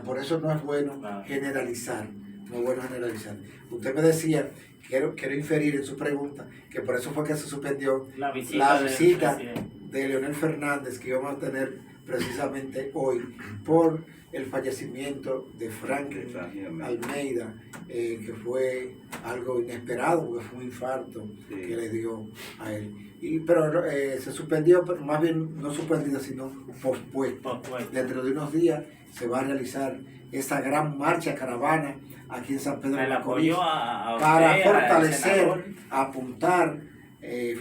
por eso no es bueno generalizar. No es bueno generalizar. Usted me decía, quiero inferir en su pregunta, que por eso fue que se suspendió la visita de Leonel Fernández que íbamos a tener precisamente hoy por el fallecimiento de Franklin Almeida, que fue algo inesperado, porque fue un infarto que le dio a él. Pero se suspendió, pero más bien no suspendido, sino pospuesto. Dentro de unos días se va a realizar esa gran marcha caravana aquí en San Pedro de Macorís para fortalecer, apuntar,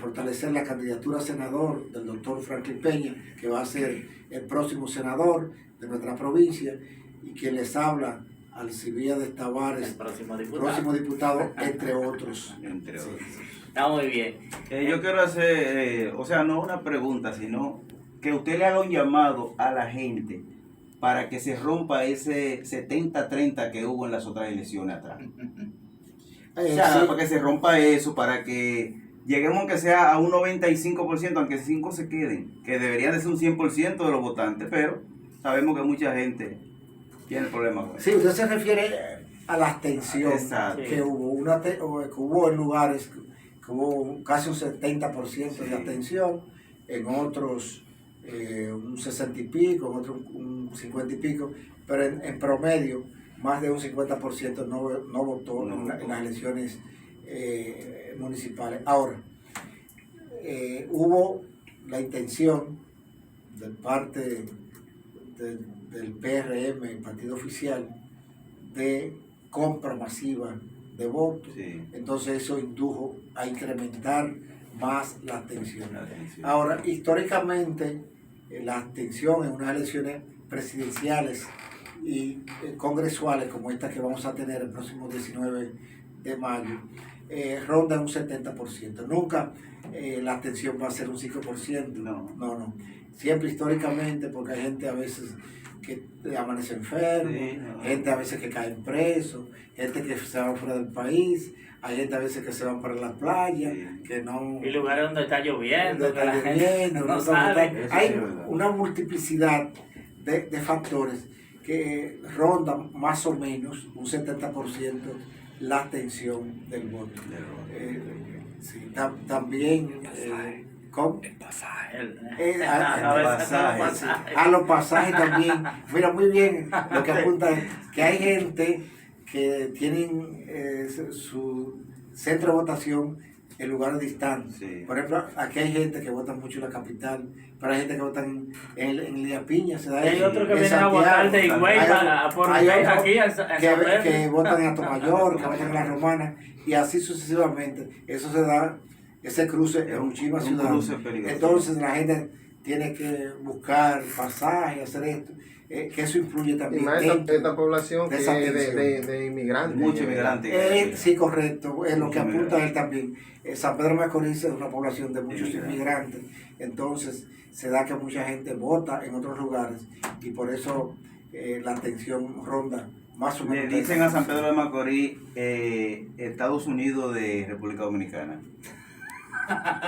fortalecer la candidatura a senador del doctor Franklin Peña, que va a ser el próximo senador de nuestra provincia, y quien les habla, Alcibiades Tavares, el próximo diputado, entre otros. Está muy bien. Yo quiero hacer, no una pregunta, sino que usted le haga un llamado a la gente para que se rompa ese 70-30 que hubo en las otras elecciones atrás. Para que se rompa eso, para que lleguemos aunque sea a un 95%, aunque 5 se queden, que debería de ser un 100% de los votantes, pero sabemos que mucha gente tiene problemas con eso. Sí, usted se refiere a la abstención que hubo en lugares que hubo casi un 70% de abstención, en otros un 60 y pico, en otros un 50 y pico, pero en promedio más de un 50% no votó en las elecciones municipales. Ahora, hubo la intención de parte del PRM, el partido oficial, de compra masiva de votos. Entonces eso indujo a incrementar más la abstención. Ahora, históricamente, la abstención en unas elecciones presidenciales y congresuales como esta que vamos a tener el próximo 19 de mayo, ronda un 70%. Nunca la abstención va a ser un 5%. No. Siempre históricamente, porque hay gente a veces que amanece enfermo, gente a veces que cae preso, gente que se va fuera del país, hay gente a veces que se van para la playa, que no... Y lugares donde está lloviendo, no sale. Hay una multiplicidad de factores que rondan más o menos un 70% la abstención del voto. También... ¿cómo? El pasaje. Los pasajes también. Mira, muy bien lo que apunta es que hay gente que tienen su centro de votación en lugares distantes. Por ejemplo, aquí hay gente que vota mucho en la capital, pero hay gente que vota en Lía Piña. Hay otros que vienen a votar de Higüey por aquí que votan en Atomayor, que votan en La Romana, y así sucesivamente. Eso se da. Ese cruce en muchísimas ciudades. Entonces la gente tiene que buscar pasajes, hacer esto, que eso influye también. Y más esta población que es de inmigrantes. Muchos inmigrantes. Sí, correcto. Es lo que apunta él también. San Pedro de Macorís es una población de muchos inmigrantes. Entonces se da que mucha gente vota en otros lugares y por eso la abstención ronda más o menos. Le dicen a San Pedro de Macorís Estados Unidos de República Dominicana.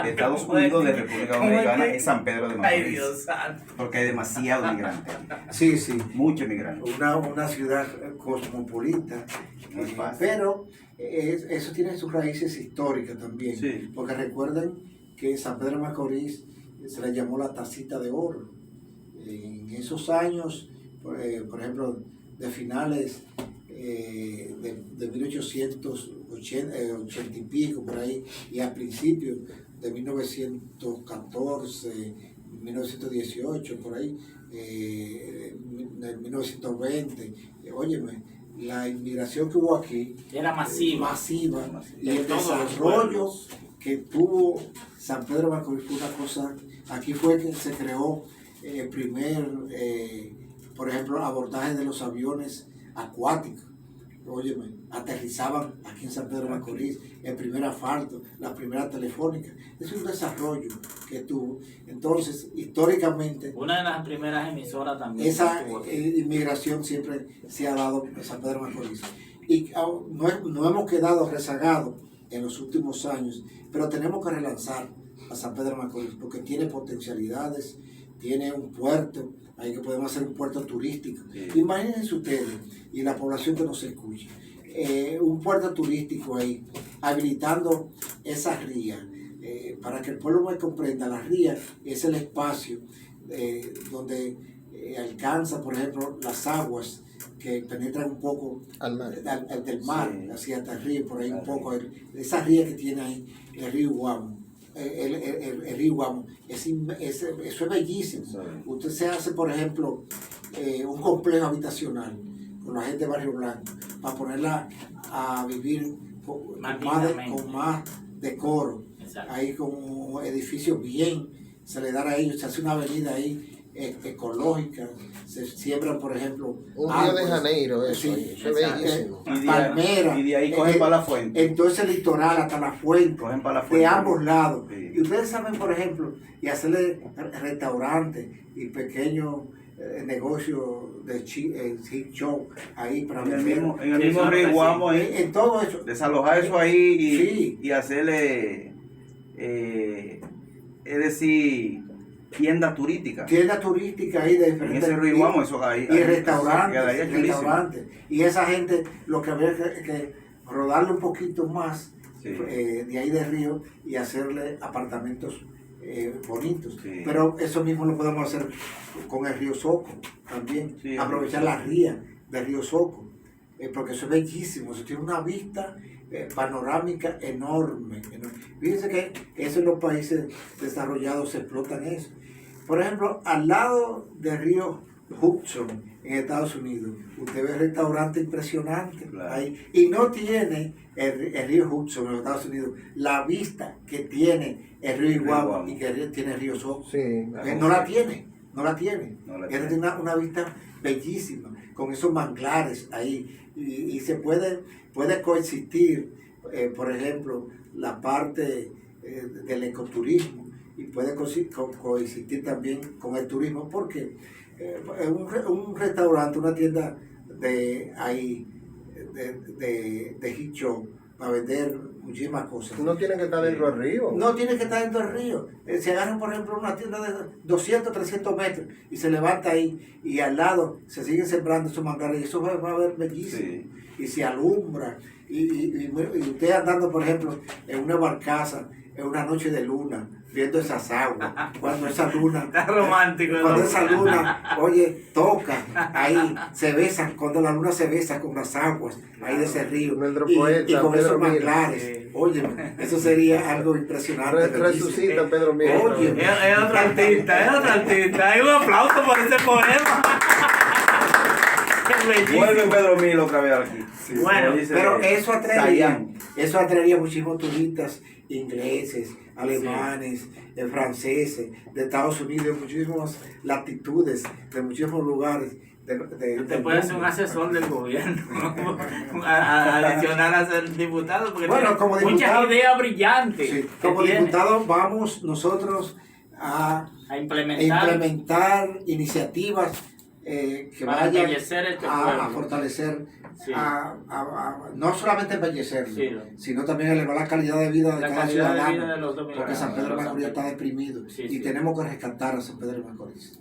Estados Unidos de República Dominicana es San Pedro de Macorís. Ay, Dios santo. Porque hay demasiado inmigrantes. Sí. Muchos inmigrantes. Una ciudad cosmopolita. Pero eso tiene sus raíces históricas también. Porque recuerden que San Pedro de Macorís se le llamó la tacita de oro. En esos años, por ejemplo, de finales de 1880 y pico, por ahí, y a principios de 1914, 1918, por ahí, 1920, óyeme, la inmigración que hubo aquí era masiva, y el desarrollo que tuvo San Pedro de Macorís fue una cosa. Aquí fue que se creó el primer, por ejemplo, abordaje de los aviones acuáticos. Óyeme, aterrizaban aquí en San Pedro de Macorís, el primer asfalto, la primera telefónica. Es un desarrollo que tuvo. Entonces, históricamente, una de las primeras emisoras también. Esa inmigración siempre se ha dado en San Pedro de Macorís. Y no hemos quedado rezagados en los últimos años, pero tenemos que relanzar a San Pedro de Macorís porque tiene potencialidades, tiene un puerto, ahí que podemos hacer un puerto turístico. Sí. Imagínense ustedes, y la población que nos escuche, un puerto turístico ahí, habilitando esas rías, para que el pueblo me comprenda. Las rías es el espacio donde alcanza, por ejemplo, las aguas que penetran un poco al mar. Del mar, Sí. hacia hasta el río, por ahí un poco, esa ría que tiene ahí, el río Guamo. El río Guamo, eso es bellísimo. Sí. Usted se hace, por ejemplo, un complejo habitacional con la gente de Barrio Blanco, para ponerla a vivir con más decoro. Exacto. Ahí con edificios bien, se le da a ellos, se hace una avenida ahí ecológica, se siembran, por ejemplo, Un Río de árboles. Janeiro, eso, Sí, ahí, eso es exacto. bellísimo. Palmera. Y de ahí cogen para la fuente. Entonces el litoral hasta la fuente, Cogen para la fuente. de ambos lados. Sí. Y ustedes saben, por ejemplo, y hacerle restaurantes y pequeños negocios de cheap show ahí para En el vender. mismo Sí, claro río que Guamo ahí. En todo eso. Desalojar eso ahí Sí. y hacerle, es decir, tienda turística. Tiendas turísticas ahí de En diferentes ese río Guamo, eso ahí. y restaurantes, quedaría chulísimo. restaurantes. Y esa gente, lo que habría que rodarle un poquito más Sí. de ahí del río y hacerle apartamentos bonitos. Sí. Pero eso mismo lo podemos hacer con el río Soco también. Sí, aprovechar la ría del río Soco, porque eso es bellísimo, eso tiene una vista panorámica enorme. Fíjense que eso en los países desarrollados se explotan eso. Por ejemplo, al lado del río Hudson en Estados Unidos, usted ve restaurantes impresionantes Claro. ahí, y no tiene el río Hudson en los Estados Unidos la vista que tiene el río Iguagua y que tiene el río Soco. Sí, No la tiene, no la tiene. No la Ella tiene. tiene una vista bellísima, con esos manglares ahí, y se puede coexistir, por ejemplo, la parte del ecoturismo, y puede coexistir también con el turismo, porque un restaurante, una tienda de hit show, para vender muchísimas cosas. No tiene que estar dentro del río. No tiene que estar dentro del río. Se agarran, por ejemplo, una tienda de 200, 300 metros y se levanta ahí, y al lado se siguen sembrando esos manglares, y eso va a ver bellísimo. Sí. Y se alumbra. Y usted andando, por ejemplo, en una barcaza, en una noche de luna, viendo esas aguas, cuando esa luna, Está romántico, cuando ¿no? esa luna, oye, toca, ahí se besan, cuando la luna se besa con las aguas, ahí de ese río, Nuestro y poeta, con Pedro esos Mira. manglares, Sí. oye, eso sería algo impresionante. bellísimo. Resucita Pedro Mira. Oye, Es otro artista. Hay un aplauso por ese poema. Qué bellísimo. Vuelve Pedro Mil otra vez aquí. Bueno, Como dice Pero eso Sayan. atraería muchísimos turistas ingleses, alemanes, franceses, de Estados Unidos, de muchísimas latitudes, de muchísimos lugares. Usted puede ser un asesor del gobierno, adicional a ser diputado, porque Bueno, tiene como muchas diputado- ideas brillantes. Sí, que como tiene diputados vamos nosotros a a implementar, implementar iniciativas que para vayan embellecer este a pueblo. fortalecer, Sí. no solamente embellecerlo, Sí. sino también elevar la calidad de vida de La cada calidad de ciudadano, vida de los porque dominicanos. San Pedro de de los Macorís está sanpedranos. deprimido, Sí, y sí. tenemos que rescatar a San Pedro de Macorís.